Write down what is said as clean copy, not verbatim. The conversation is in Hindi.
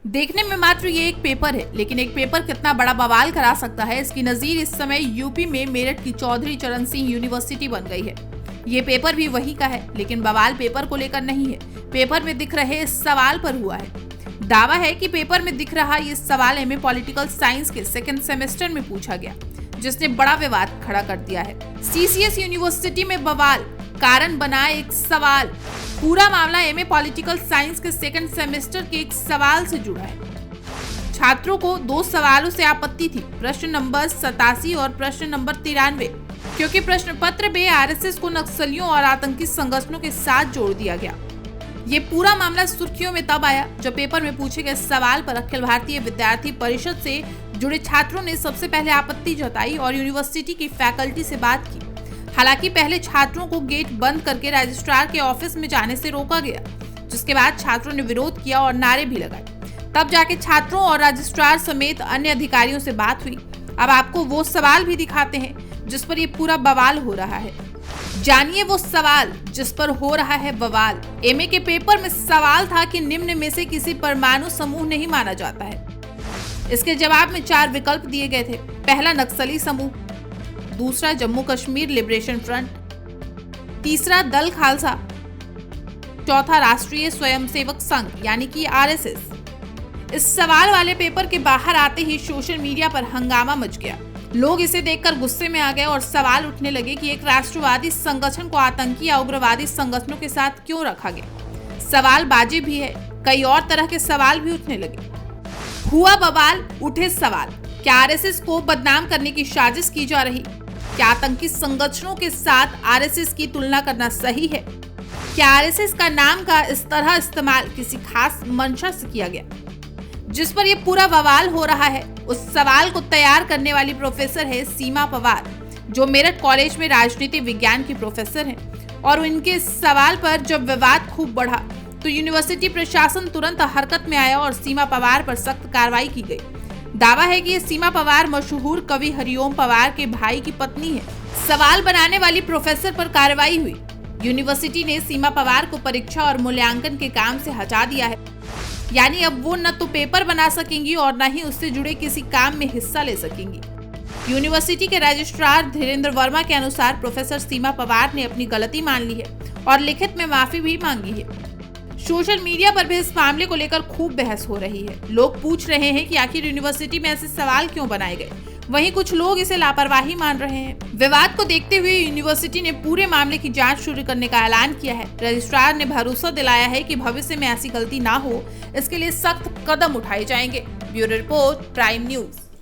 देखने में मात्र ये एक पेपर है, लेकिन एक पेपर कितना बड़ा बवाल करा सकता है, इसकी नजीर इस समय यूपी में मेरठ की चौधरी चरण सिंह यूनिवर्सिटी बन गई है। ये पेपर भी वही का है, लेकिन बवाल पेपर को लेकर नहीं है, पेपर में दिख रहे इस सवाल पर हुआ है। दावा है कि पेपर में दिख रहा ये सवाल एमए पॉलिटिकल साइंस के सेकंड सेमेस्टर में पूछा गया, जिसने बड़ा विवाद खड़ा कर दिया है। सीसीएस यूनिवर्सिटी में बवाल, कारण बना एक सवाल। पूरा मामला एमए पॉलिटिकल साइंस के सेकंड सेमेस्टर के एक सवाल से जुड़ा है। छात्रों को 2 सवालों से आपत्ति थी, प्रश्न नंबर 87 और प्रश्न नंबर 93, क्योंकि प्रश्न पत्र में आरएसएस को नक्सलियों और आतंकी संगठनों के साथ जोड़ दिया गया। ये पूरा मामला सुर्खियों में तब आया जब पेपर में पूछे गए सवाल पर अखिल भारतीय विद्यार्थी परिषद से जुड़े छात्रों ने सबसे पहले आपत्ति जताई और यूनिवर्सिटी की फैकल्टी से बात की। हालांकि पहले छात्रों को गेट बंद करके रजिस्ट्रार के ऑफिस में जाने से रोका गया, जिसके बाद छात्रों ने विरोध किया और नारे भी लगाए। तब जाके छात्रों और रजिस्ट्रार समेत अन्य अधिकारियों से बात हुई। अब आपको वो सवाल भी दिखाते हैं जिस पर ये पूरा बवाल हो रहा है। जानिए वो सवाल जिस पर हो रहा है बवाल। एमए के पेपर में सवाल था कि निम्न में से किसी परमाणु समूह नहीं माना जाता है। इसके जवाब में 4 विकल्प दिए गए थे। पहला नक्सली समूह, दूसरा जम्मू कश्मीर लिबरेशन फ्रंट, तीसरा दल खालसा, चौथा राष्ट्रीय स्वयंसेवक संघ यानी कि आरएसएस। इस सवाल वाले पेपर के बाहर आते ही सोशल मीडिया पर हंगामा मच गया। लोग इसे देखकर गुस्से में आ गए और सवाल उठने लगे कि एक राष्ट्रवादी संगठन को आतंकी या उग्रवादी संगठनों के साथ क्यों रखा गया। सवाल बाजी भी है, कई और तरह के सवाल भी उठने लगे। हुआ बवाल, उठे सवाल। क्या आरएसएस को बदनाम करने की साजिश की जा रही? क्या आतंकी संगठनों के साथ आरएसएस की तुलना करना सही है? क्या आरएसएस का नाम का इस तरह इस्तेमाल किसी खास मंशा से किया गया? जिस पर ये पूरा बवाल हो रहा है, उस सवाल को तैयार करने वाली प्रोफेसर है सीमा पवार, जो मेरठ कॉलेज में राजनीति विज्ञान की प्रोफेसर हैं। और उनके इस सवाल पर जब विवाद खूब बढ़ा तो यूनिवर्सिटी प्रशासन तुरंत हरकत में आया और सीमा पवार पर सख्त कार्रवाई की गई। दावा है कि ये सीमा पवार मशहूर कवि हरिओम पवार के भाई की पत्नी है। सवाल बनाने वाली प्रोफेसर पर कार्रवाई हुई। यूनिवर्सिटी ने सीमा पवार को परीक्षा और मूल्यांकन के काम से हटा दिया है, यानी अब वो न तो पेपर बना सकेंगी और न ही उससे जुड़े किसी काम में हिस्सा ले सकेंगी। यूनिवर्सिटी के रजिस्ट्रार धीरेन्द्र वर्मा के अनुसार प्रोफेसर सीमा पवार ने अपनी गलती मान ली है और लिखित में माफी भी मांगी है। सोशल मीडिया पर भी इस मामले को लेकर खूब बहस हो रही है। लोग पूछ रहे हैं कि आखिर यूनिवर्सिटी में ऐसे सवाल क्यों बनाए गए। वहीं कुछ लोग इसे लापरवाही मान रहे हैं। विवाद को देखते हुए यूनिवर्सिटी ने पूरे मामले की जांच शुरू करने का ऐलान किया है। रजिस्ट्रार ने भरोसा दिलाया है कि भविष्य में ऐसी गलती ना हो, इसके लिए सख्त कदम उठाए जाएंगे। Bureau report, prime news.